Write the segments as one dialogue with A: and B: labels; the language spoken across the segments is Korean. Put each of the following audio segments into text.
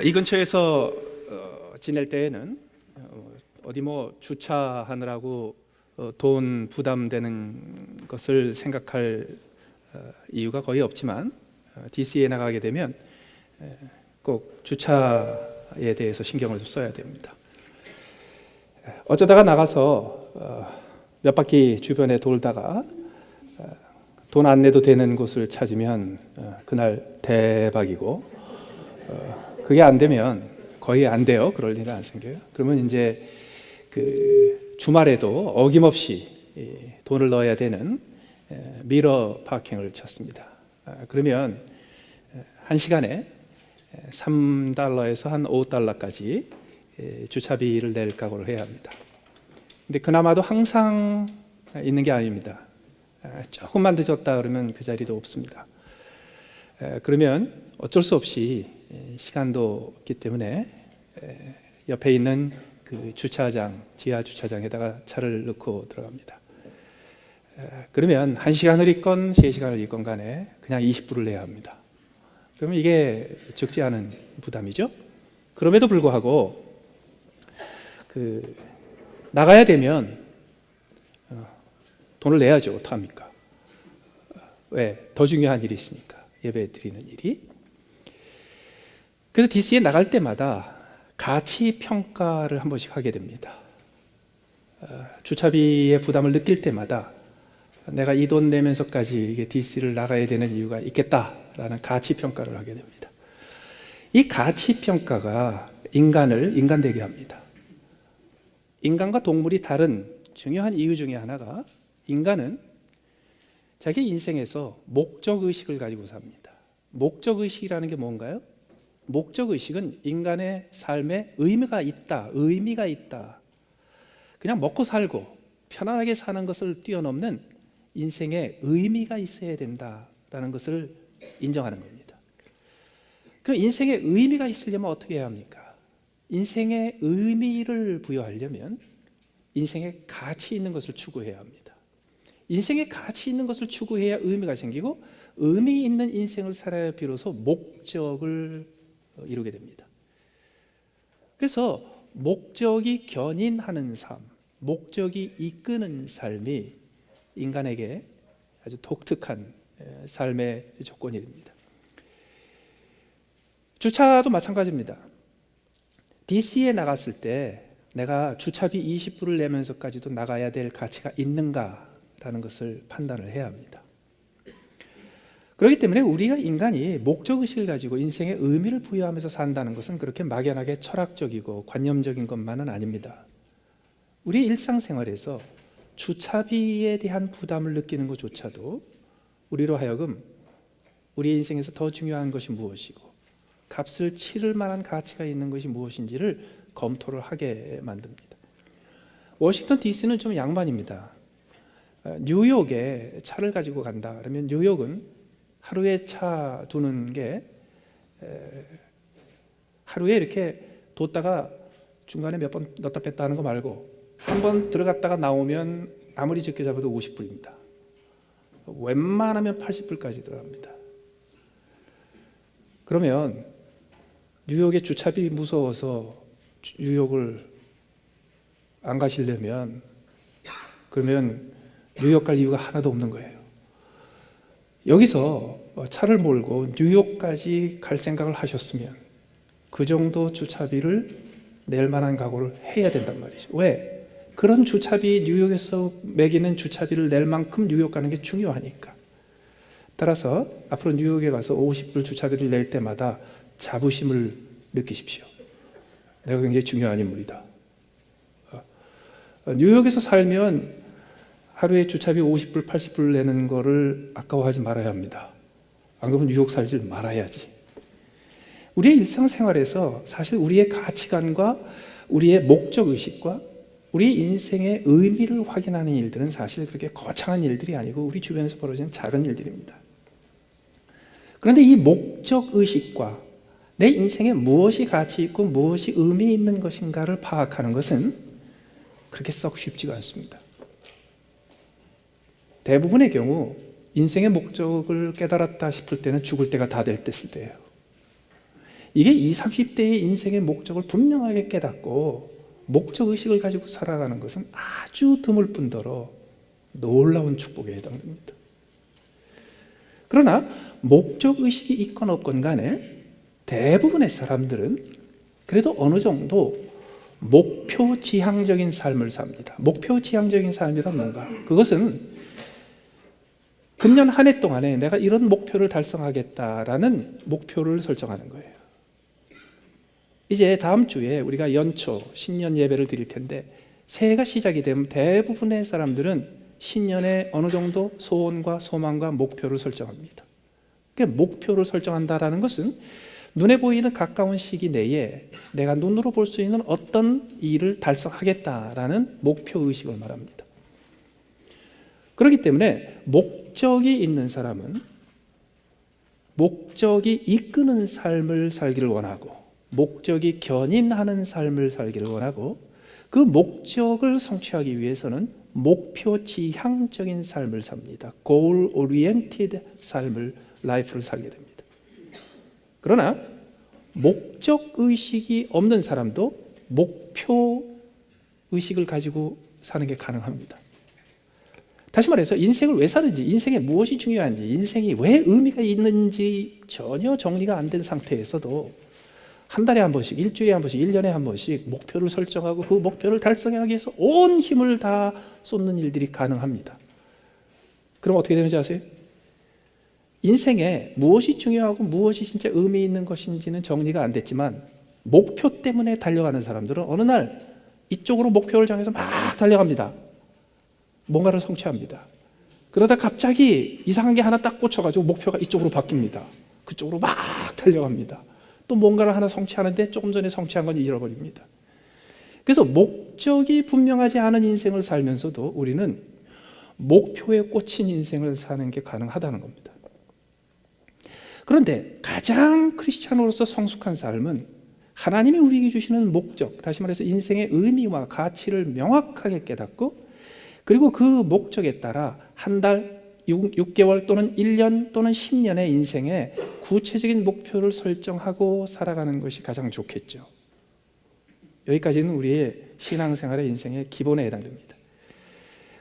A: 이 근처에서 지낼 때에는 어디 뭐 주차하느라고 돈 부담되는 것을 생각할 이유가 거의 없지만 DC에 나가게 되면 꼭 주차에 대해서 신경을 좀 써야 됩니다. 어쩌다가 나가서 몇 바퀴 주변에 돌다가 돈 안 내도 되는 곳을 찾으면 그날 대박이고, 그게 안 되면 거의 안 돼요. 그럴 일은 안 생겨요. 그러면 이제 그 주말에도 어김없이 돈을 넣어야 되는 미러 파킹을 찾습니다. 그러면 한 시간에 $3에서 한 $5까지 주차비를 낼 각오를 해야 합니다. 근데 그나마도 항상 있는 게 아닙니다. 조금만 늦었다 그러면 그 자리도 없습니다. 그러면 어쩔 수 없이 시간도 없기 때문에 옆에 있는 그 주차장, 지하 주차장에다가 차를 넣고 들어갑니다. 그러면 1시간을 있건 3시간을 있건 간에 그냥 20불을 내야 합니다. 그러면 이게 적지 않은 부담이죠. 그럼에도 불구하고 나가야 되면 돈을 내야죠. 어떡합니까? 왜? 더 중요한 일이 있으니까. 예배 드리는 일이. 그래서 DC에 나갈 때마다 가치 평가를 한 번씩 하게 됩니다. 주차비의 부담을 느낄 때마다 내가 이 돈 내면서까지 이게 DC를 나가야 되는 이유가 있겠다라는 가치 평가를 하게 됩니다. 이 가치 평가가 인간을 인간되게 합니다. 인간과 동물이 다른 중요한 이유 중에 하나가, 인간은 자기 인생에서 목적의식을 가지고 삽니다. 목적의식이라는 게 뭔가요? 목적의식은 인간의 삶에 의미가 있다. 그냥 먹고 살고 편안하게 사는 것을 뛰어넘는 인생에 의미가 있어야 된다라는 것을 인정하는 겁니다. 그럼 인생에 의미가 있으려면 어떻게 해야 합니까? 인생에 의미를 부여하려면 인생에 가치 있는 것을 추구해야 합니다. 인생에 가치 있는 것을 추구해야 의미가 생기고, 의미 있는 인생을 살아야 비로소 목적을 이루게 됩니다. 그래서 목적이 견인하는 삶, 목적이 이끄는 삶이 인간에게 아주 독특한 삶의 조건이 됩니다. 주차도 마찬가지입니다. DC에 나갔을 때 내가 주차비 20불을 내면서까지도 나가야 될 가치가 있는가라는 것을 판단을 해야 합니다. 그렇기 때문에 우리가 인간이 목적의식을 가지고 인생에 의미를 부여하면서 산다는 것은 그렇게 막연하게 철학적이고 관념적인 것만은 아닙니다. 우리 일상생활에서 주차비에 대한 부담을 느끼는 것조차도 우리로 하여금 우리 인생에서 더 중요한 것이 무엇이고 값을 치를 만한 가치가 있는 것이 무엇인지를 검토를 하게 만듭니다. 워싱턴 DC는 좀 양반입니다. 뉴욕에 차를 가지고 간다 그러면 뉴욕은 하루에 차 두는 게 하루에 이렇게 뒀다가 중간에 몇 번 넣었다 뺐다 하는 거 말고 한 번 들어갔다가 나오면 아무리 적게 잡아도 50불입니다. 웬만하면 80불까지 들어갑니다. 그러면 뉴욕의 주차비 무서워서 뉴욕을 안 가시려면, 그러면 뉴욕 갈 이유가 하나도 없는 거예요. 여기서 차를 몰고 뉴욕까지 갈 생각을 하셨으면 그 정도 주차비를 낼 만한 각오를 해야 된단 말이죠. 왜? 그런 주차비, 뉴욕에서 매기는 주차비를 낼 만큼 뉴욕 가는 게 중요하니까. 따라서 앞으로 뉴욕에 가서 50불 주차비를 낼 때마다 자부심을 느끼십시오. 내가 굉장히 중요한 인물이다. 뉴욕에서 살면 하루에 주차비 50불, 80불 내는 거를 아까워하지 말아야 합니다. 안 그러면 뉴욕 살지 말아야지. 우리의 일상생활에서 사실 우리의 가치관과 우리의 목적의식과 우리 인생의 의미를 확인하는 일들은 사실 그렇게 거창한 일들이 아니고 우리 주변에서 벌어지는 작은 일들입니다. 그런데 이 목적의식과 내 인생에 무엇이 가치 있고 무엇이 의미 있는 것인가를 파악하는 것은 그렇게 썩 쉽지가 않습니다. 대부분의 경우 인생의 목적을 깨달았다 싶을 때는 죽을 때가 다 됐을 때예요. 이게 20, 30대의 인생의 목적을 분명하게 깨닫고 목적의식을 가지고 살아가는 것은 아주 드물 뿐더러 놀라운 축복에 해당됩니다. 그러나 목적의식이 있건 없건 간에 대부분의 사람들은 그래도 어느 정도 목표 지향적인 삶을 삽니다. 목표 지향적인 삶이란 뭔가? 그것은 금년 한 해 동안에 내가 이런 목표를 달성하겠다라는 목표를 설정하는 거예요. 이제 다음 주에 우리가 연초 신년 예배를 드릴 텐데 새해가 시작이 되면 대부분의 사람들은 신년에 어느 정도 소원과 소망과 목표를 설정합니다. 그러니까 목표를 설정한다라는 것은 눈에 보이는 가까운 시기 내에 내가 눈으로 볼 수 있는 어떤 일을 달성하겠다라는 목표의식을 말합니다. 그렇기 때문에 목적이 있는 사람은 목적이 이끄는 삶을 살기를 원하고 목적이 견인하는 삶을 살기를 원하고 그 목적을 성취하기 위해서는 목표 지향적인 삶을 삽니다. goal oriented 삶을 라이프를 살게 됩니다. 그러나 목적 의식이 없는 사람도 목표 의식을 가지고 사는 게 가능합니다. 다시 말해서 인생을 왜 사는지, 인생에 무엇이 중요한지, 인생이 왜 의미가 있는지 전혀 정리가 안 된 상태에서도 한 달에 한 번씩, 일주일에 한 번씩, 1년에 한 번씩 목표를 설정하고 그 목표를 달성하기 위해서 온 힘을 다 쏟는 일들이 가능합니다. 그럼 어떻게 되는지 아세요? 인생에 무엇이 중요하고 무엇이 진짜 의미 있는 것인지는 정리가 안 됐지만 목표 때문에 달려가는 사람들은 어느 날 이쪽으로 목표를 정해서 막 달려갑니다. 뭔가를 성취합니다. 그러다 갑자기 이상한 게 하나 딱 꽂혀가지고 목표가 이쪽으로 바뀝니다. 그쪽으로 막 달려갑니다. 또 뭔가를 하나 성취하는데 조금 전에 성취한 건 잃어버립니다. 그래서 목적이 분명하지 않은 인생을 살면서도 우리는 목표에 꽂힌 인생을 사는 게 가능하다는 겁니다. 그런데 가장 크리스찬으로서 성숙한 삶은 하나님이 우리에게 주시는 목적, 다시 말해서 인생의 의미와 가치를 명확하게 깨닫고 그리고 그 목적에 따라 한 달, 6개월 또는 1년 또는 10년의 인생에 구체적인 목표를 설정하고 살아가는 것이 가장 좋겠죠. 여기까지는 우리의 신앙생활의 인생의 기본에 해당됩니다.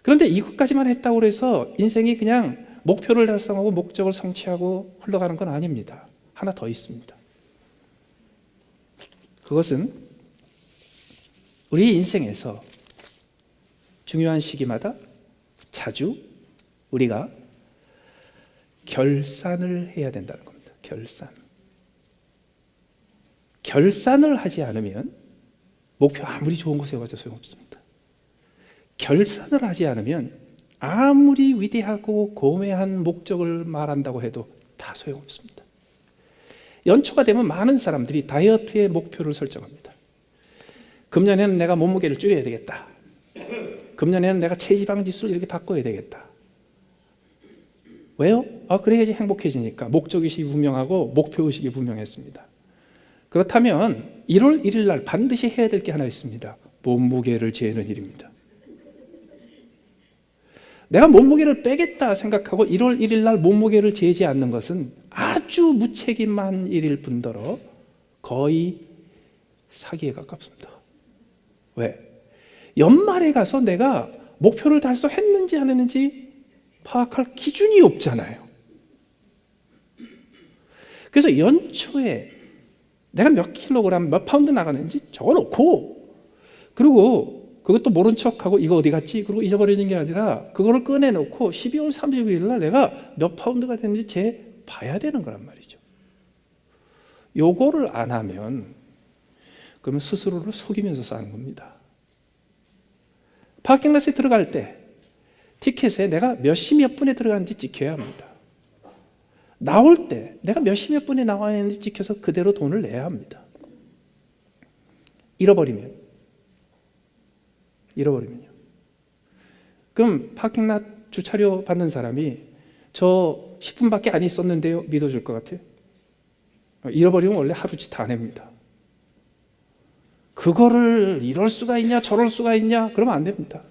A: 그런데 이것까지만 했다고 해서 인생이 그냥 목표를 달성하고 목적을 성취하고 흘러가는 건 아닙니다. 하나 더 있습니다. 그것은 우리 인생에서 중요한 시기마다 자주 우리가 결산을 해야 된다는 겁니다. 결산을 하지 않으면 목표 아무리 좋은 거 세워도 소용없습니다. 결산을 하지 않으면 아무리 위대하고 고매한 목적을 말한다고 해도 다 소용없습니다. 연초가 되면 많은 사람들이 다이어트의 목표를 설정합니다. 금년에는 내가 몸무게를 줄여야 되겠다. 금년에는 내가 체지방 지수를 이렇게 바꿔야 되겠다. 왜요? 그래야지 행복해지니까. 목적의식이 분명하고 목표의식이 분명했습니다. 그렇다면 1월 1일 날 반드시 해야 될 게 하나 있습니다. 몸무게를 재는 일입니다. 내가 몸무게를 빼겠다 생각하고 1월 1일 날 몸무게를 재지 않는 것은 아주 무책임한 일일 뿐더러 거의 사기에 가깝습니다. 왜? 연말에 가서 내가 목표를 달성했는지 안 했는지 파악할 기준이 없잖아요. 그래서 연초에 내가 몇 킬로그램, 몇 파운드 나가는지 적어놓고 그리고 그것도 모른 척하고 이거 어디 갔지? 그리고 잊어버리는 게 아니라 그거를 꺼내놓고 12월 30일 날 내가 몇 파운드가 됐는지 봐야 되는 거란 말이죠. 요거를 안 하면 그러면 스스로를 속이면서 사는 겁니다. 파킹랏에 들어갈 때 티켓에 내가 몇 시 몇 분에 들어갔는지 찍혀야 합니다. 나올 때 내가 몇 시 몇 분에 나와야 하는지 찍혀서 그대로 돈을 내야 합니다. 잃어버리면요. 그럼 파킹랏 주차료 받는 사람이 저 10분밖에 안 있었는데요 믿어줄 것 같아요? 잃어버리면 원래 하루치 다 냅니다. 그거를 이럴 수가 있냐 저럴 수가 있냐 그러면 안 됩니다.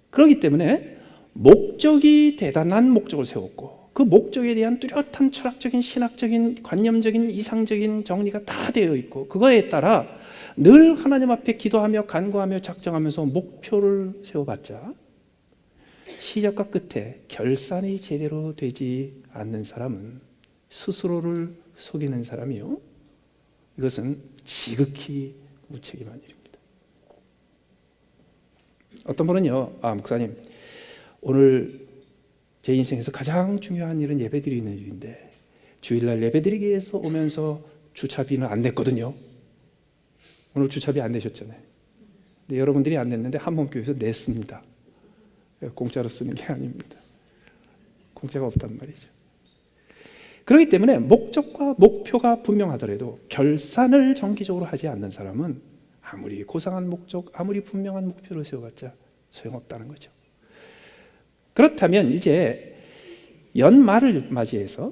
A: 그렇기 때문에 목적이 대단한 목적을 세웠고 그 목적에 대한 뚜렷한 철학적인, 신학적인, 관념적인, 이상적인 정리가 다 되어 있고, 그거에 따라 늘 하나님 앞에 기도하며 간구하며 작정하면서 목표를 세워봤자 시작과 끝에 결산이 제대로 되지 않는 사람은 스스로를 속이는 사람이요, 이것은 지극히 무책임한 일입니다. 어떤 분은요, 목사님, 오늘 제 인생에서 가장 중요한 일은 예배드리는 일인데 주일날 예배드리기 위해서 오면서 주차비는 안 냈거든요. 오늘 주차비 안 내셨잖아요. 근데 여러분들이 안 냈는데 한번교회에서 냈습니다. 공짜로 쓰는 게 아닙니다. 공짜가 없단 말이죠. 그렇기 때문에 목적과 목표가 분명하더라도 결산을 정기적으로 하지 않는 사람은 아무리 고상한 목적, 아무리 분명한 목표를 세워봤자 소용없다는 거죠. 그렇다면 이제 연말을 맞이해서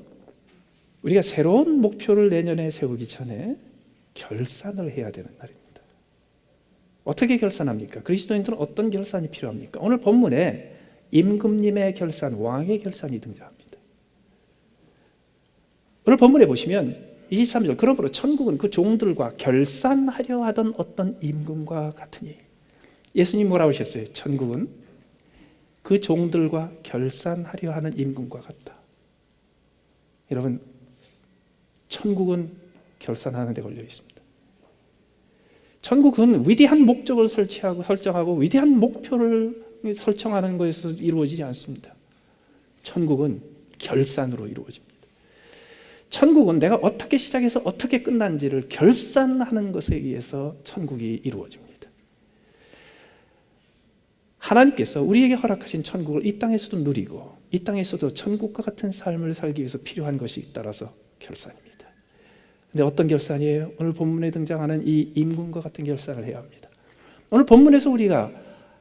A: 우리가 새로운 목표를 내년에 세우기 전에 결산을 해야 되는 날입니다. 어떻게 결산합니까? 그리스도인들은 어떤 결산이 필요합니까? 오늘 본문에 임금님의 결산, 왕의 결산이 등장합니다. 오늘 본문에 보시면 23절, 그러므로 천국은 그 종들과 결산하려 하던 어떤 임금과 같으니, 예수님 뭐라고 하셨어요? 천국은 그 종들과 결산하려 하는 임금과 같다. 여러분, 천국은 결산하는 데 걸려 있습니다. 천국은 위대한 목적을 설정하고 위대한 목표를 설정하는 것에서 이루어지지 않습니다. 천국은 결산으로 이루어집니다. 천국은 내가 어떻게 시작해서 어떻게 끝난지를 결산하는 것에 의해서 천국이 이루어집니다. 하나님께서 우리에게 허락하신 천국을 이 땅에서도 누리고 이 땅에서도 천국과 같은 삶을 살기 위해서 필요한 것이 따라서 결산입니다. 그런데 어떤 결산이에요? 오늘 본문에 등장하는 이 임금과 같은 결산을 해야 합니다. 오늘 본문에서 우리가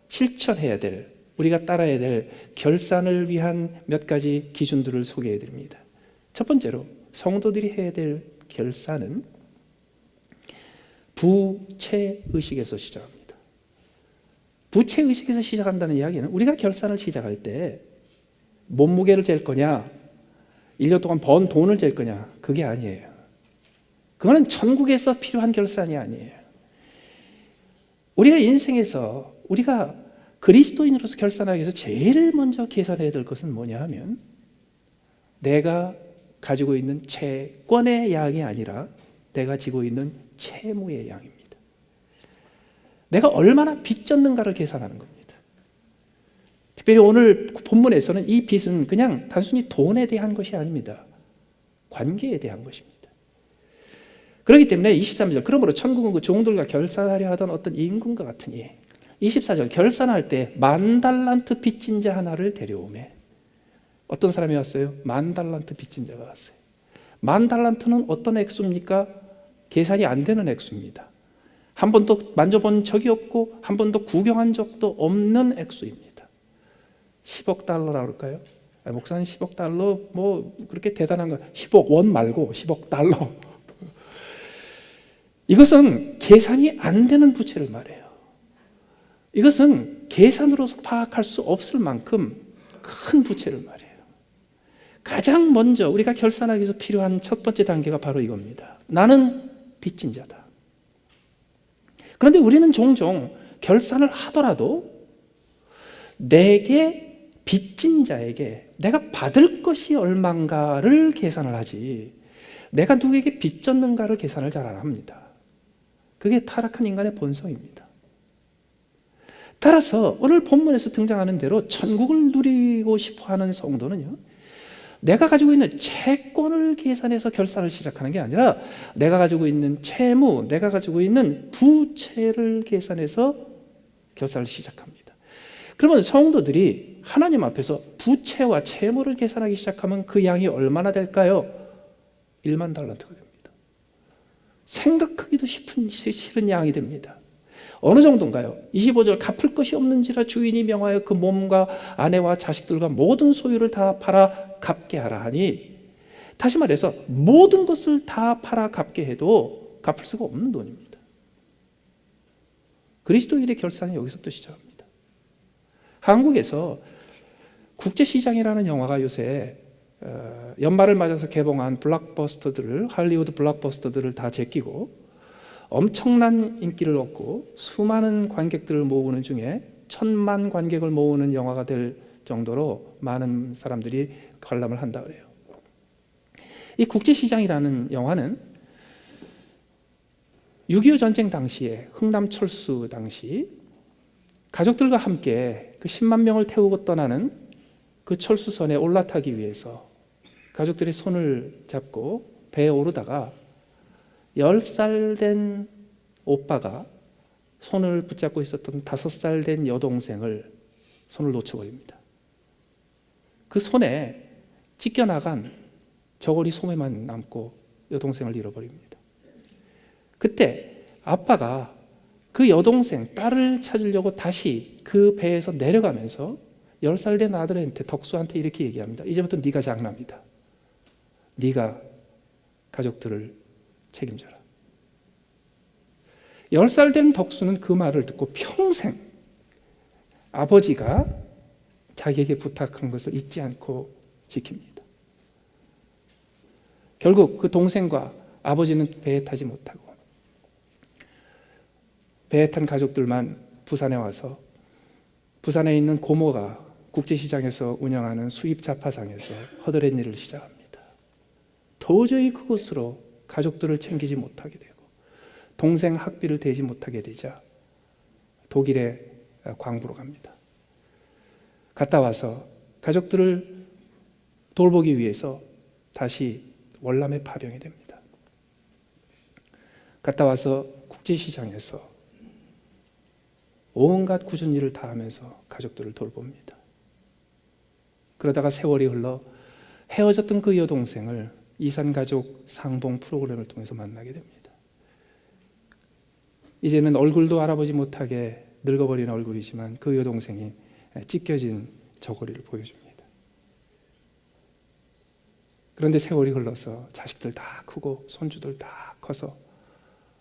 A: 실천해야 될, 우리가 따라야 될 결산을 위한 몇 가지 기준들을 소개해 드립니다. 첫 번째로 성도들이 해야 될 결산은 부채의식에서 시작합니다. 부채의식에서 시작한다는 이야기는 우리가 결산을 시작할 때 몸무게를 잴 거냐, 1년 동안 번 돈을 잴 거냐, 그게 아니에요. 그거는 천국에서 필요한 결산이 아니에요. 우리가 인생에서 우리가 그리스도인으로서 결산하기 위해서 제일 먼저 계산해야 될 것은 뭐냐 하면 내가 가지고 있는 채권의 양이 아니라 내가 지고 있는 채무의 양입니다. 내가 얼마나 빚졌는가를 계산하는 겁니다. 특별히 오늘 본문에서는 이 빚은 그냥 단순히 돈에 대한 것이 아닙니다. 관계에 대한 것입니다. 그렇기 때문에 23절, 그러므로 천국은 그 종들과 결산하려 하던 어떤 임금과 같으니, 24절, 결산할 때 10,000달란트 빚진 자 하나를 데려오매. 어떤 사람이 왔어요? 10,000달란트 빚진 자가 왔어요. 10,000달란트는 어떤 액수입니까? 계산이 안 되는 액수입니다. 한 번도 만져본 적이 없고 한 번도 구경한 적도 없는 액수입니다. 10억 달러라고 할까요? 목사님 10억 달러 뭐 그렇게 대단한 거, 10억 원 말고 10억 달러. 이것은 계산이 안 되는 부채를 말해요. 이것은 계산으로서 파악할 수 없을 만큼 큰 부채를 말해요. 가장 먼저 우리가 결산하기 위해서 필요한 첫 번째 단계가 바로 이겁니다. 나는 빚진 자다. 그런데 우리는 종종 결산을 하더라도 내게 빚진 자에게 내가 받을 것이 얼마인가를 계산을 하지, 내가 누구에게 빚졌는가를 계산을 잘 안 합니다. 그게 타락한 인간의 본성입니다. 따라서 오늘 본문에서 등장하는 대로 천국을 누리고 싶어하는 성도는요, 내가 가지고 있는 채권을 계산해서 결산을 시작하는 게 아니라 내가 가지고 있는 채무, 내가 가지고 있는 부채를 계산해서 결산을 시작합니다. 그러면 성도들이 하나님 앞에서 부채와 채무를 계산하기 시작하면 그 양이 얼마나 될까요? 10,000달란트가 됩니다. 생각하기도 싫은 양이 됩니다. 어느 정도인가요? 25절, 갚을 것이 없는지라 주인이 명하여 그 몸과 아내와 자식들과 모든 소유를 다 팔아 갚게 하라 하니, 다시 말해서 모든 것을 다 팔아 갚게 해도 갚을 수가 없는 돈입니다. 그리스도인의 결산이 여기서부터 시작합니다. 한국에서 국제시장이라는 영화가 요새 연말을 맞아서 개봉한 블록버스터들을, 할리우드 블록버스터들을 다 제끼고 엄청난 인기를 얻고 수많은 관객들을 모으는 중에 1,000만 관객을 모으는 영화가 될 정도로 많은 사람들이 관람을 한다 그래요. 이 국제시장이라는 영화는 6.25 전쟁 당시에 흥남철수 당시 가족들과 함께 그 10만 명을 태우고 떠나는 그 철수선에 올라타기 위해서 가족들이 손을 잡고 배에 오르다가 10살 된 오빠가 손을 붙잡고 있었던 5살 된 여동생을 손을 놓쳐버립니다. 그 손에 찢겨나간 저고리 소매만 남고 여동생을 잃어버립니다. 그때 아빠가 그 여동생, 딸을 찾으려고 다시 그 배에서 내려가면서 10살 된 아들한테, 덕수한테 이렇게 얘기합니다. 이제부터 네가 장남이다. 네가 가족들을 책임져라. 10살 된 덕수는 그 말을 듣고 평생 아버지가 자기에게 부탁한 것을 잊지 않고 지킵니다. 결국 그 동생과 아버지는 배에 타지 못하고 배에 탄 가족들만 부산에 와서 부산에 있는 고모가 국제시장에서 운영하는 수입 잡화상에서 허드렛 일을 시작합니다. 도저히 그곳으로 가족들을 챙기지 못하게 되고 동생 학비를 대지 못하게 되자 독일에 광부로 갑니다. 갔다 와서 가족들을 돌보기 위해서 다시 월남에 파병이 됩니다. 갔다 와서 국제시장에서 온갖 굳은 일을 다 하면서 가족들을 돌봅니다. 그러다가 세월이 흘러 헤어졌던 그 여동생을 이산가족 상봉 프로그램을 통해서 만나게 됩니다. 이제는 얼굴도 알아보지 못하게 늙어버린 얼굴이지만 그 여동생이 찢겨진 저고리를 보여줍니다. 그런데 세월이 흘러서 자식들 다 크고 손주들 다 커서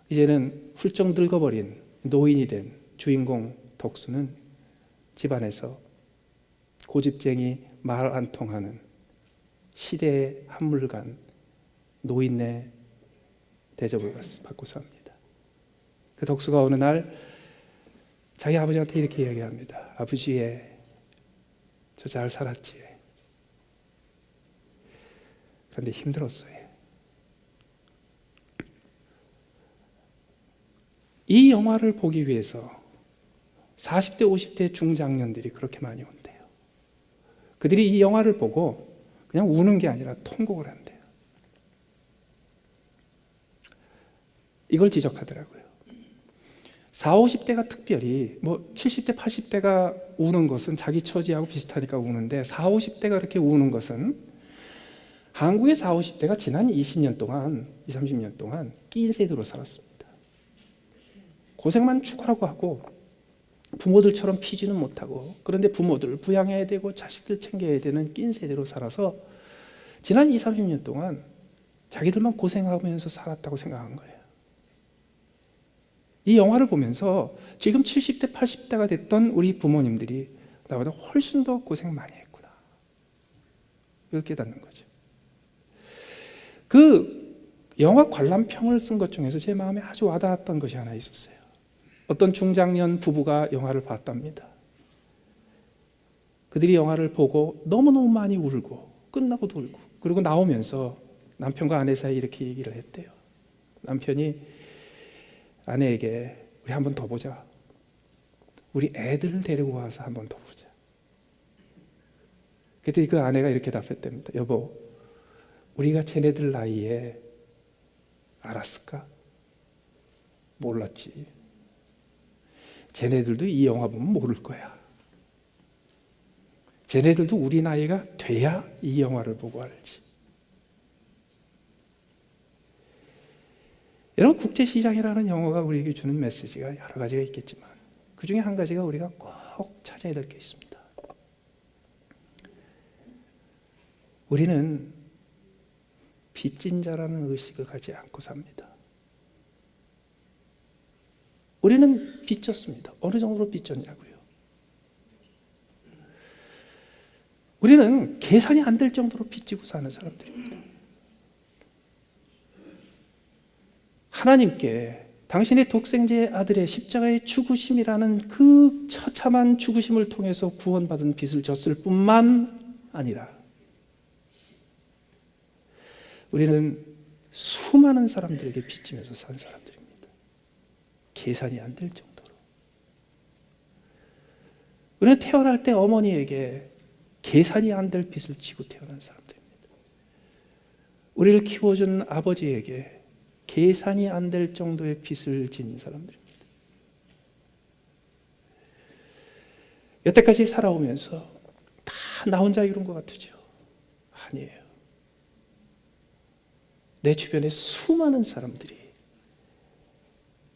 A: 이제는 훌쩍 늙어버린 노인이 된 주인공 덕수는 집안에서 고집쟁이, 말 안 통하는 시대의 한물간 노인네 대접을 받고 삽니다. 그 덕수가 어느 날 자기 아버지한테 이렇게 이야기합니다. 아버지, 저 잘 살았지. 그런데 힘들었어요. 이 영화를 보기 위해서 40대, 50대 중장년들이 그렇게 많이 온대요. 그들이 이 영화를 보고 그냥 우는 게 아니라 통곡을 한대요. 이걸 지적하더라고요. 40, 50대가 특별히 70대, 80대가 우는 것은 자기 처지하고 비슷하니까 우는데 40, 50대가 그렇게 우는 것은 한국의 40, 50대가 지난 20년 동안, 20, 30년 동안 낀 세대로 살았습니다. 고생만 죽으라고 하고 부모들처럼 피지는 못하고 그런데 부모들을 부양해야 되고 자식들 챙겨야 되는 낀 세대로 살아서 지난 20, 30년 동안 자기들만 고생하면서 살았다고 생각한 거예요. 이 영화를 보면서 지금 70대, 80대가 됐던 우리 부모님들이 나보다 훨씬 더 고생 많이 했구나. 이걸 깨닫는 거죠. 그 영화 관람평을 쓴 것 중에서 제 마음에 아주 와닿았던 것이 하나 있었어요. 어떤 중장년 부부가 영화를 봤답니다. 그들이 영화를 보고 너무너무 많이 울고 끝나고도 울고 그리고 나오면서 남편과 아내 사이에 이렇게 얘기를 했대요. 남편이 아내에게 우리 한 번 더 보자. 우리 애들을 데리고 와서 한 번 더 보자. 그때 그 아내가 이렇게 답했답니다. 여보, 우리가 쟤네들 나이에 알았을까? 몰랐지. 쟤네들도 이 영화 보면 모를 거야. 쟤네들도 우리 나이가 돼야 이 영화를 보고 알지. 여러분, 국제시장이라는 영화가 우리에게 주는 메시지가 여러 가지가 있겠지만 그 중에 한 가지가 우리가 꼭 찾아야 될 게 있습니다. 우리는 빚진 자라는 의식을 가지 않고 삽니다. 우리는 빚졌습니다. 어느 정도로 빚졌냐고요. 우리는 계산이 안 될 정도로 빚지고 사는 사람들입니다. 하나님께 당신의 독생자의 아들의 십자가의 죽으심이라는 그 처참한 죽으심을 통해서 구원받은 빚을 졌을 뿐만 아니라 우리는 수많은 사람들에게 빚지면서 산 사람들입니다. 계산이 안 될 정도로. 우리는 태어날 때 어머니에게 계산이 안 될 빚을 지고 태어난 사람들입니다. 우리를 키워준 아버지에게 계산이 안 될 정도의 빚을 진 사람들입니다. 여태까지 살아오면서 다 나 혼자 이룬 것 같으죠? 아니에요. 내 주변에 수많은 사람들이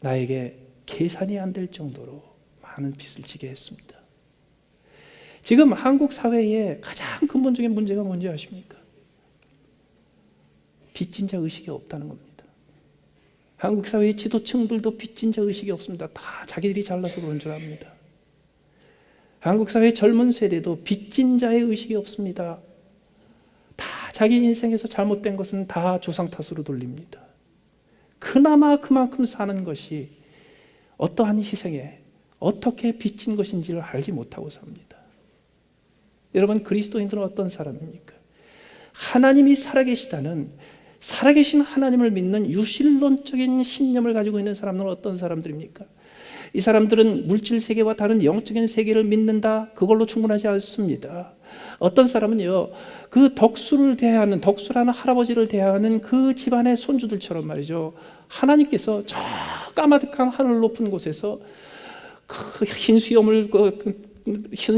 A: 나에게 계산이 안 될 정도로 많은 빚을 지게 했습니다. 지금 한국 사회의 가장 근본적인 문제가 뭔지 아십니까? 빚진 자 의식이 없다는 겁니다. 한국 사회의 지도층들도 빚진 자 의식이 없습니다. 다 자기들이 잘나서 그런 줄 압니다. 한국 사회의 젊은 세대도 빚진 자의 의식이 없습니다. 다 자기 인생에서 잘못된 것은 다 조상 탓으로 돌립니다. 그나마 그만큼 사는 것이 어떠한 희생에 어떻게 빚진 것인지를 알지 못하고 삽니다. 여러분, 그리스도인들은 어떤 사람입니까? 하나님이 살아계시다는, 살아계신 하나님을 믿는 유실론적인 신념을 가지고 있는 사람들은 어떤 사람들입니까? 이 사람들은 물질 세계와 다른 영적인 세계를 믿는다, 그걸로 충분하지 않습니다. 어떤 사람은요, 그 덕수라는 할아버지를 대하는 그 집안의 손주들처럼 말이죠, 하나님께서 저 까마득한 하늘 높은 곳에서 그 흰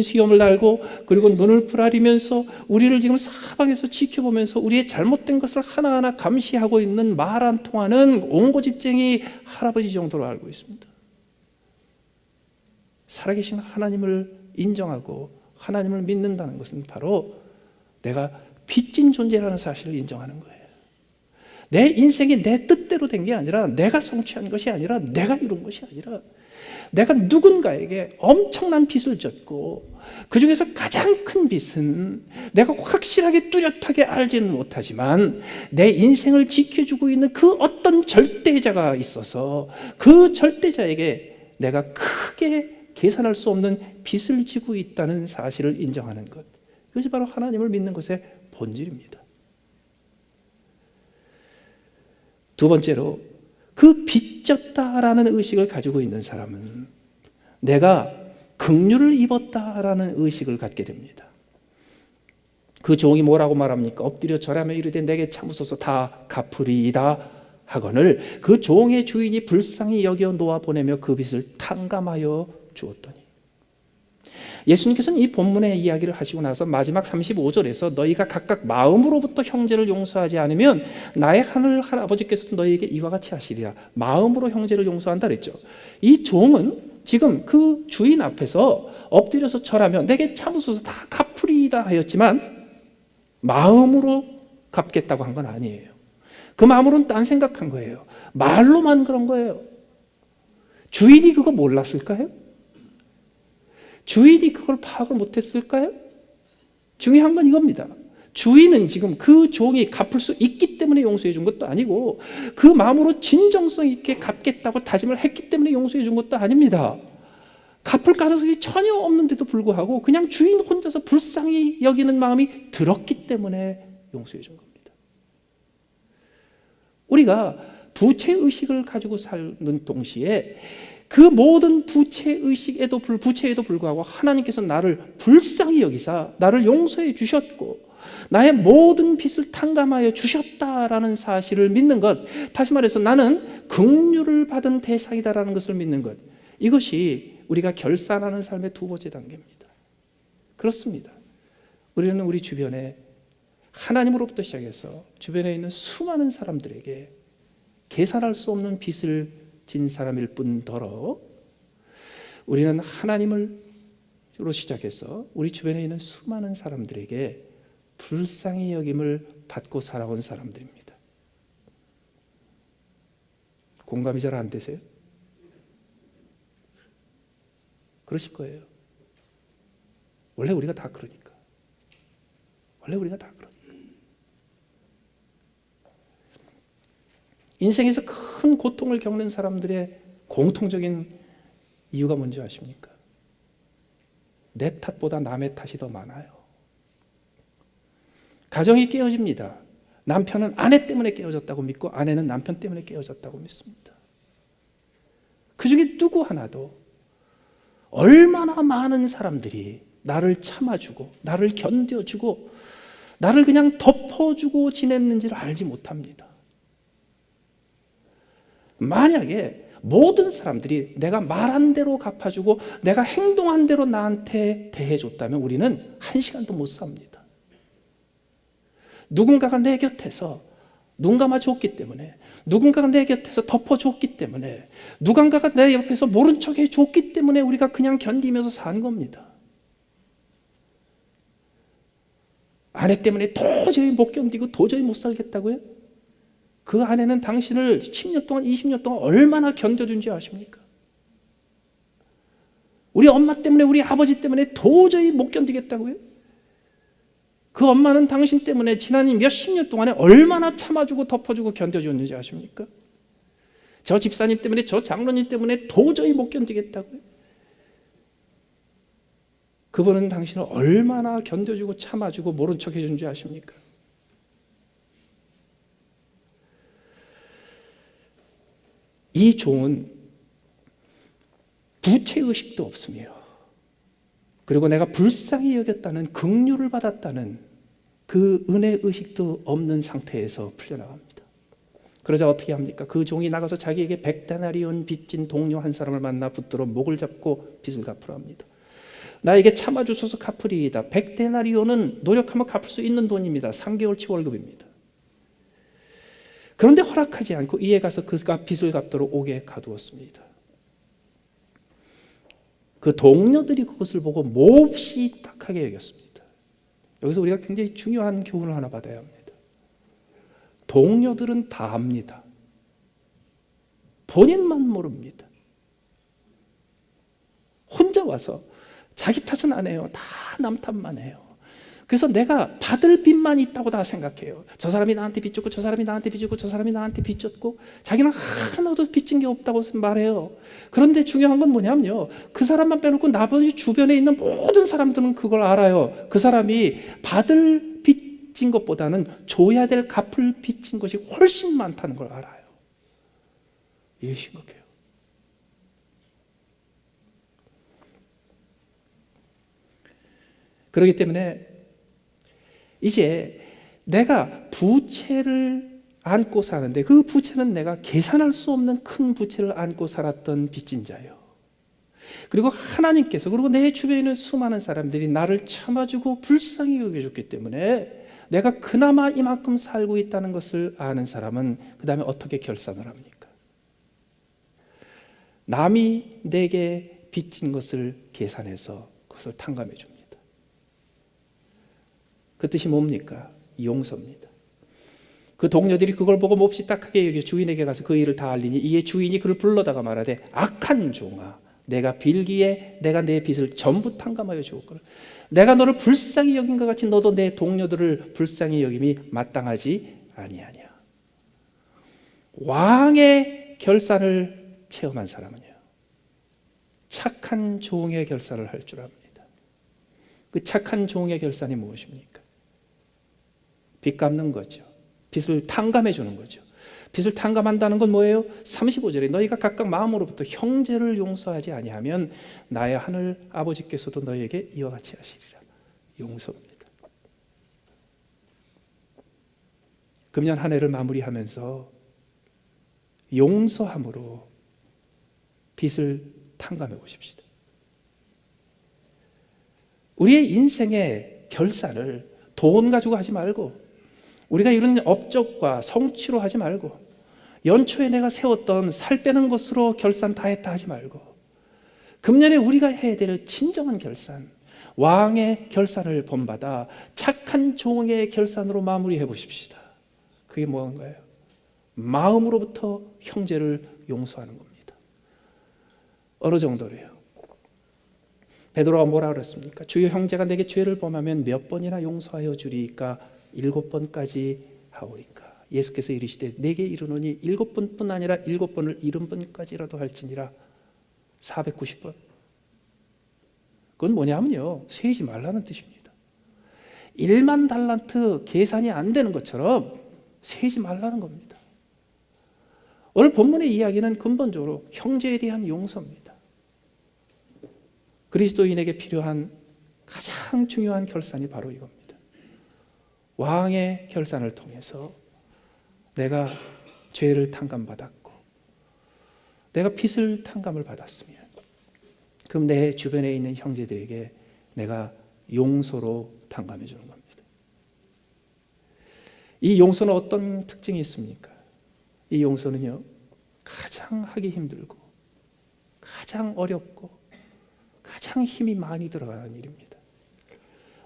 A: 수염을 달고 그리고 눈을 부라리면서 우리를 지금 사방에서 지켜보면서 우리의 잘못된 것을 하나하나 감시하고 있는 말 안 통하는 옹고집쟁이 할아버지 정도로 알고 있습니다. 살아계신 하나님을 인정하고 하나님을 믿는다는 것은 바로 내가 빚진 존재라는 사실을 인정하는 거예요. 내 인생이 내 뜻대로 된 게 아니라, 내가 성취한 것이 아니라, 내가 이룬 것이 아니라, 내가 누군가에게 엄청난 빚을 졌고 그 중에서 가장 큰 빚은 내가 확실하게 뚜렷하게 알지는 못하지만 내 인생을 지켜주고 있는 그 어떤 절대자가 있어서 그 절대자에게 내가 크게 계산할 수 없는 빚을 지고 있다는 사실을 인정하는 것, 이것이 바로 하나님을 믿는 것의 본질입니다. 두 번째로, 그 빚졌다라는 의식을 가지고 있는 사람은 내가 긍휼을 입었다라는 의식을 갖게 됩니다. 그 종이 뭐라고 말합니까? 엎드려 절하며 이르되 내게 참으소서 다 갚으리이다 하거늘 그 종의 주인이 불쌍히 여겨 놓아 보내며 그 빚을 탕감하여 주었더니. 예수님께서는 이 본문의 이야기를 하시고 나서 마지막 35절에서 너희가 각각 마음으로부터 형제를 용서하지 않으면 나의 하늘 아버지께서도 너희에게 이와 같이 하시리라. 마음으로 형제를 용서한다 그랬죠. 이 종은 지금 그 주인 앞에서 엎드려서 절하며 내게 참으소서 다 갚으리이다 하였지만 마음으로 갚겠다고 한 건 아니에요. 그 마음으로는 딴 생각한 거예요. 말로만 그런 거예요. 주인이 그거 몰랐을까요? 주인이 그걸 파악을 못했을까요? 중요한 건 이겁니다. 주인은 지금 그 종이 갚을 수 있기 때문에 용서해 준 것도 아니고 그 마음으로 진정성 있게 갚겠다고 다짐을 했기 때문에 용서해 준 것도 아닙니다. 갚을 가능성이 전혀 없는데도 불구하고 그냥 주인 혼자서 불쌍히 여기는 마음이 들었기 때문에 용서해 준 겁니다. 우리가 부채의식을 가지고 사는 동시에 그 모든 부채에도 불구하고 하나님께서 나를 불쌍히 여기사 나를 용서해 주셨고 나의 모든 빚을 탕감하여 주셨다라는 사실을 믿는 것, 다시 말해서 나는 긍휼을 받은 대상이다라는 것을 믿는 것, 이것이 우리가 결산하는 삶의 두 번째 단계입니다. 그렇습니다. 우리는 우리 주변에 하나님으로부터 시작해서 주변에 있는 수많은 사람들에게 계산할 수 없는 빚을 진 사람일 뿐더러 우리는 하나님으로 시작해서 우리 주변에 있는 수많은 사람들에게 불쌍히 여김을 받고 살아온 사람들입니다. 공감이 잘 안 되세요? 그러실 거예요. 원래 우리가 다 그러니까. 원래 우리가 다 그러니까. 인생에서 큰 고통을 겪는 사람들의 공통적인 이유가 뭔지 아십니까? 내 탓보다 남의 탓이 더 많아요. 가정이 깨어집니다. 남편은 아내 때문에 깨어졌다고 믿고 아내는 남편 때문에 깨어졌다고 믿습니다. 그 중에 누구 하나도 얼마나 많은 사람들이 나를 참아주고 나를 견뎌주고 나를 그냥 덮어주고 지냈는지를 알지 못합니다. 만약에 모든 사람들이 내가 말한 대로 갚아주고 내가 행동한 대로 나한테 대해줬다면 우리는 한 시간도 못 삽니다. 누군가가 내 곁에서 눈 감아줬기 때문에, 누군가가 내 곁에서 덮어줬기 때문에, 누군가가 내 옆에서 모른 척 해줬기 때문에 우리가 그냥 견디면서 산 겁니다. 아내 때문에 도저히 못 견디고 도저히 못 살겠다고요? 그 아내는 당신을 10년 동안 20년 동안 얼마나 견뎌준지 아십니까? 우리 엄마 때문에 우리 아버지 때문에 도저히 못 견디겠다고요? 그 엄마는 당신 때문에 지난 몇십 년 동안에 얼마나 참아주고 덮어주고 견뎌줬는지 아십니까? 저 집사님 때문에 저 장로님 때문에 도저히 못 견디겠다고요? 그분은 당신을 얼마나 견뎌주고 참아주고 모른 척 해준지 아십니까? 이 종은 부채의식도 없으며 그리고 내가 불쌍히 여겼다는 긍휼을 받았다는 그 은혜의식도 없는 상태에서 풀려나갑니다. 그러자 어떻게 합니까? 그 종이 나가서 자기에게 100데나리온 빚진 동료 한 사람을 만나 붙들어 목을 잡고 빚을 갚으라 합니다. 나에게 참아주소서 갚으리이다. 100데나리온은 노력하면 갚을 수 있는 돈입니다. 3개월치 월급입니다. 그런데 허락하지 않고 이에 가서 그가 빚을 갚도록 옥에 가두었습니다. 그 동료들이 그것을 보고 몹시 딱하게 여겼습니다. 여기서 우리가 굉장히 중요한 교훈을 하나 받아야 합니다. 동료들은 다 압니다. 본인만 모릅니다. 혼자 와서 자기 탓은 안 해요. 다 남 탓만 해요. 그래서 내가 받을 빚만 있다고 다 생각해요. 저 사람이 나한테 빚졌고 저 사람이 나한테 빚졌고 저 사람이 나한테 빚졌고 자기는 하나도 빚진 게 없다고 말해요. 그런데 중요한 건 뭐냐면요. 그 사람만 빼놓고 나머지 주변에 있는 모든 사람들은 그걸 알아요. 그 사람이 받을 빚진 것보다는 줘야 될 갚을 빚진 것이 훨씬 많다는 걸 알아요. 이게 심각해요. 그렇기 때문에 이제 내가 부채를 안고 사는데 그 부채는 내가 계산할 수 없는 큰 부채를 안고 살았던 빚진 자예요. 그리고 하나님께서 그리고 내 주변에 있는 수많은 사람들이 나를 참아주고 불쌍히 여겨줬기 때문에 내가 그나마 이만큼 살고 있다는 것을 아는 사람은 그 다음에 어떻게 결산을 합니까? 남이 내게 빚진 것을 계산해서 그것을 탕감해 줍니다. 그 뜻이 뭡니까? 용서입니다. 그 동료들이 그걸 보고 몹시 딱하게 여겨 주인에게 가서 그 일을 다 알리니 이에 주인이 그를 불러다가 말하되 악한 종아 내가 빌기에 내가 내 빚을 전부 탕감하여 주었거늘 내가 너를 불쌍히 여긴 것 같이 너도 내 동료들을 불쌍히 여김이 마땅하지 아니하냐. 왕의 결산을 체험한 사람은요 착한 종의 결산을 할 줄 압니다. 그 착한 종의 결산이 무엇입니까? 빚 갚는 거죠. 빚을 탕감해 주는 거죠. 빚을 탕감한다는 건 뭐예요? 35절에 너희가 각각 마음으로부터 형제를 용서하지 아니하면 나의 하늘 아버지께서도 너희에게 이와 같이 하시리라. 용서입니다. 금년 한 해를 마무리하면서 용서함으로 빚을 탕감해 보십시다. 우리의 인생의 결산을 돈 가지고 하지 말고 우리가 이룬 업적과 성취로 하지 말고 연초에 내가 세웠던 살 빼는 것으로 결산 다 했다 하지 말고 금년에 우리가 해야 될 진정한 결산 왕의 결산을 본받아 착한 종의 결산으로 마무리해 보십시다. 그게 뭐한가요? 마음으로부터 형제를 용서하는 겁니다. 어느 정도로요? 베드로가 뭐라 그랬습니까? 주여 형제가 내게 죄를 범하면 몇 번이나 용서하여 주리이까? 7번까지 하오리까? 예수께서 이르시되 내게 이르노니 7번뿐 아니라 7번을 70번까지라도 할지니라. 490번. 그건 뭐냐면요, 세지 말라는 뜻입니다. 1만 달란트 계산이 안 되는 것처럼 세지 말라는 겁니다. 오늘 본문의 이야기는 근본적으로 형제에 대한 용서입니다. 그리스도인에게 필요한 가장 중요한 결산이 바로 이겁니다. 왕의 결산을 통해서 내가 죄를 탕감받았고 내가 빚을 탕감을 받았으면 그럼 내 주변에 있는 형제들에게 내가 용서로 탕감해 주는 겁니다. 이 용서는 어떤 특징이 있습니까? 이 용서는요, 가장 하기 힘들고 가장 어렵고 가장 힘이 많이 들어가는 일입니다.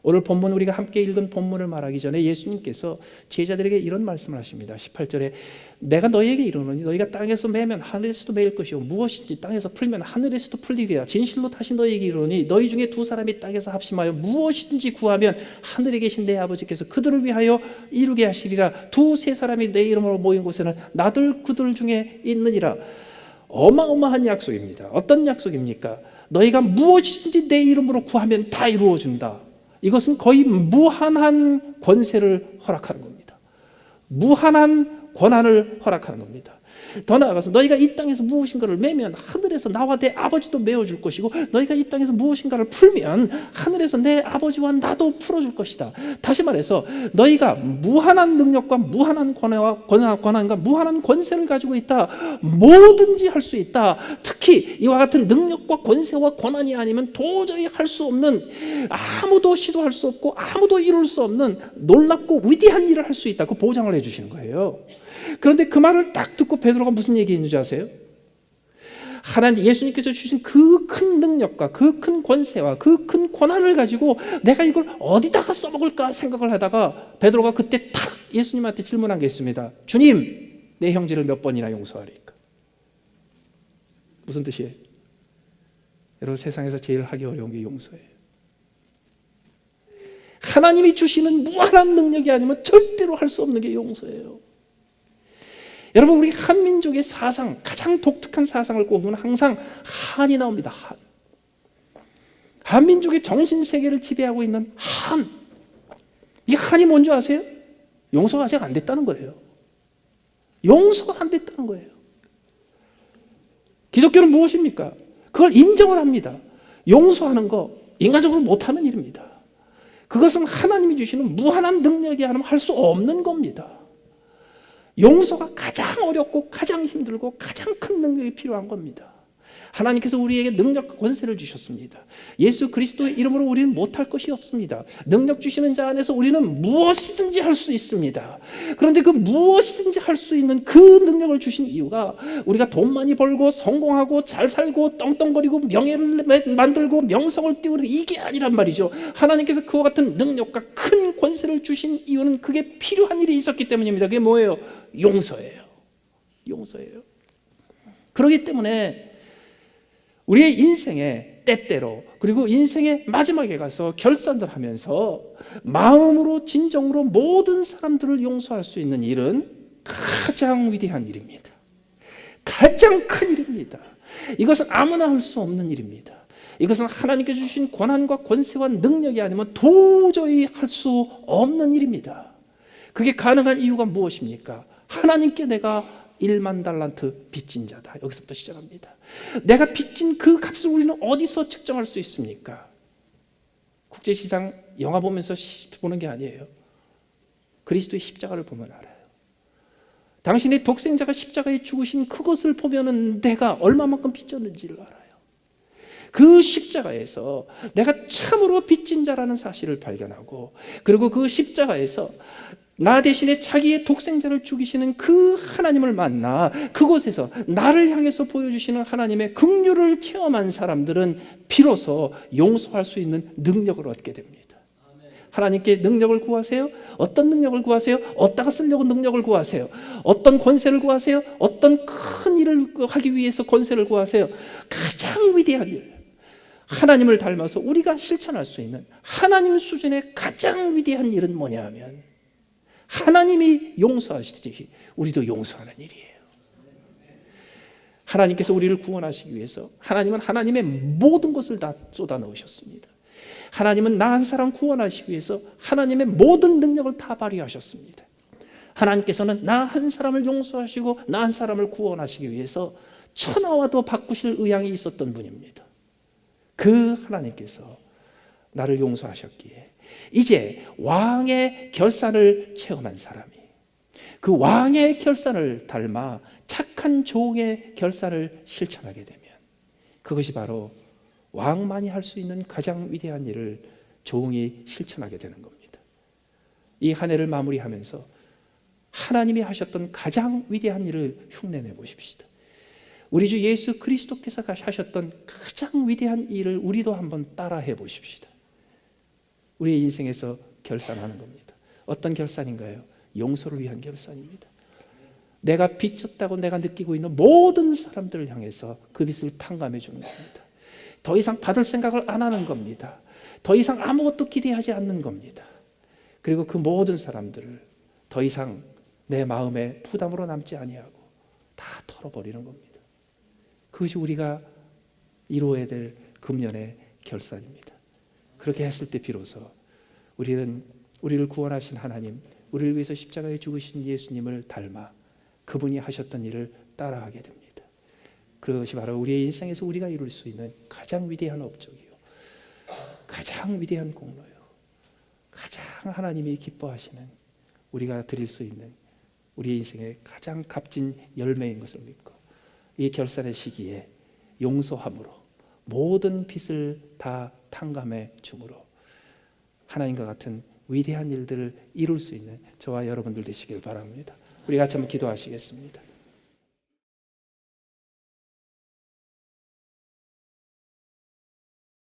A: 오늘 본문 우리가 함께 읽은 본문을 말하기 전에 예수님께서 제자들에게 이런 말씀을 하십니다. 18절에 내가 너희에게 이르노니 너희가 땅에서 매면 하늘에서도 매일 것이요 무엇인지 땅에서 풀면 하늘에서도 풀리리라. 진실로 다시 너희에게 이르노니 너희 중에 두 사람이 땅에서 합심하여 무엇이든지 구하면 하늘에 계신 내 아버지께서 그들을 위하여 이루게 하시리라. 두세 사람이 내 이름으로 모인 곳에는 나들 그들 중에 있느니라. 어마어마한 약속입니다. 어떤 약속입니까? 너희가 무엇이든지 내 이름으로 구하면 다 이루어준다. 이것은 거의 무한한 권세를 허락하는 겁니다. 무한한 권한을 허락하는 겁니다. 더 나아가서 너희가 이 땅에서 무엇인가를 매면 하늘에서 나와 내 아버지도 메어줄 것이고 너희가 이 땅에서 무엇인가를 풀면 하늘에서 내 아버지와 나도 풀어줄 것이다. 다시 말해서 너희가 무한한 능력과 무한한 권한과 무한한 권세를 가지고 있다. 뭐든지 할 수 있다. 특히 이와 같은 능력과 권세와 권한이 아니면 도저히 할 수 없는, 아무도 시도할 수 없고 아무도 이룰 수 없는 놀랍고 위대한 일을 할 수 있다. 그 보장을 해주시는 거예요. 그런데 그 말을 딱 듣고 베드로가 무슨 얘기했는지 아세요? 하나님 예수님께서 주신 그 큰 능력과 그 큰 권세와 그 큰 권한을 가지고 내가 이걸 어디다가 써먹을까 생각을 하다가 베드로가 그때 탁 예수님한테 질문한 게 있습니다. 주님, 내 형제를 몇 번이나 용서하리까? 무슨 뜻이에요? 여러분, 세상에서 제일 하기 어려운 게 용서예요. 하나님이 주시는 무한한 능력이 아니면 절대로 할 수 없는 게 용서예요. 여러분, 우리 한민족의 사상, 가장 독특한 사상을 꼽으면 항상 한이 나옵니다. 한민족의 정신세계를 지배하고 있는 한. 이 한이 뭔지 아세요? 용서가 아직 안 됐다는 거예요. 용서가 안 됐다는 거예요. 기독교는 무엇입니까? 그걸 인정을 합니다. 용서하는 거 인간적으로 못하는 일입니다. 그것은 하나님이 주시는 무한한 능력이 아니면 할 수 없는 겁니다. 용서가 가장 어렵고 가장 힘들고 가장 큰 능력이 필요한 겁니다. 하나님께서 우리에게 능력과 권세를 주셨습니다. 예수 그리스도의 이름으로 우리는 못할 것이 없습니다. 능력 주시는 자 안에서 우리는 무엇이든지 할 수 있습니다. 그런데 그 무엇이든지 할 수 있는 그 능력을 주신 이유가 우리가 돈 많이 벌고 성공하고 잘 살고 떵떵거리고 명예를 만들고 명성을 띄우는 이게 아니란 말이죠. 하나님께서 그와 같은 능력과 큰 권세를 주신 이유는 그게 필요한 일이 있었기 때문입니다. 그게 뭐예요? 용서예요. 용서예요. 그렇기 때문에 우리의 인생의 때때로, 그리고 인생의 마지막에 가서 결산을 하면서 마음으로 진정으로 모든 사람들을 용서할 수 있는 일은 가장 위대한 일입니다. 가장 큰 일입니다. 이것은 아무나 할 수 없는 일입니다. 이것은 하나님께 주신 권한과 권세와 능력이 아니면 도저히 할 수 없는 일입니다. 그게 가능한 이유가 무엇입니까? 하나님께 내가 1만 달란트 빚진 자다. 여기서부터 시작합니다. 내가 빚진 그 값을 우리는 어디서 측정할 수 있습니까? 국제시장 영화 보면서 보는 게 아니에요. 그리스도의 십자가를 보면 알아요. 당신의 독생자가 십자가에 죽으신 그것을 보면은 내가 얼마만큼 빚졌는지를 알아요. 그 십자가에서 내가 참으로 빚진 자라는 사실을 발견하고, 그리고 그 십자가에서 나 대신에 자기의 독생자를 죽이시는 그 하나님을 만나 그곳에서 나를 향해서 보여주시는 하나님의 긍휼을 체험한 사람들은 비로소 용서할 수 있는 능력을 얻게 됩니다. 하나님께 능력을 구하세요? 어떤 능력을 구하세요? 어디다가 쓰려고 능력을 구하세요? 어떤 권세를 구하세요? 어떤 큰 일을 하기 위해서 권세를 구하세요? 가장 위대한 일,
B: 하나님을 닮아서 우리가 실천할 수 있는 하나님 수준의 가장 위대한 일은 뭐냐 하면 하나님이 용서하시듯이 우리도 용서하는 일이에요. 하나님께서 우리를 구원하시기 위해서 하나님은 하나님의 모든 것을 다 쏟아 넣으셨습니다. 하나님은 나 한 사람 구원하시기 위해서 하나님의 모든 능력을 다 발휘하셨습니다. 하나님께서는 나 한 사람을 용서하시고 나 한 사람을 구원하시기 위해서 천하와도 바꾸실 의향이 있었던 분입니다. 그 하나님께서 나를 용서하셨기에 이제 왕의 결산을 체험한 사람이 그 왕의 결산을 닮아 착한 종의 결산을 실천하게 되면 그것이 바로 왕만이 할 수 있는 가장 위대한 일을 종이 실천하게 되는 겁니다. 이 한 해를 마무리하면서 하나님이 하셨던 가장 위대한 일을 흉내내 보십시다. 우리 주 예수 그리스도께서 하셨던 가장 위대한 일을 우리도 한번 따라해 보십시다. 우리의 인생에서 결산하는 겁니다. 어떤 결산인가요? 용서를 위한 결산입니다. 내가 빚졌다고 내가 느끼고 있는 모든 사람들을 향해서 그 빚을 탕감해 주는 겁니다. 더 이상 받을 생각을 안 하는 겁니다. 더 이상 아무것도 기대하지 않는 겁니다. 그리고 그 모든 사람들을 더 이상 내 마음에 부담으로 남지 아니하고 다 털어버리는 겁니다. 그것이 우리가 이루어야 될 금년의 결산입니다. 그렇게 했을 때 비로소 우리를 구원하신 하나님, 우리를 위해서 십자가에 죽으신 예수님을 닮아 그분이 하셨던 일을 따라하게 됩니다. 그것이 바로 우리의 인생에서 우리가 이룰 수 있는 가장 위대한 업적이요, 가장 위대한 공로요, 가장 하나님이 기뻐하시는 우리가 드릴 수 있는 우리 인생의 가장 값진 열매인 것을 믿고 이 결산의 시기에 용서함으로 모든 빚을 다 탕감해 줌으로 하나님과 같은 위대한 일들을 이룰 수 있는 저와 여러분들 되시길 바랍니다. 우리 같이 한번 기도하시겠습니다.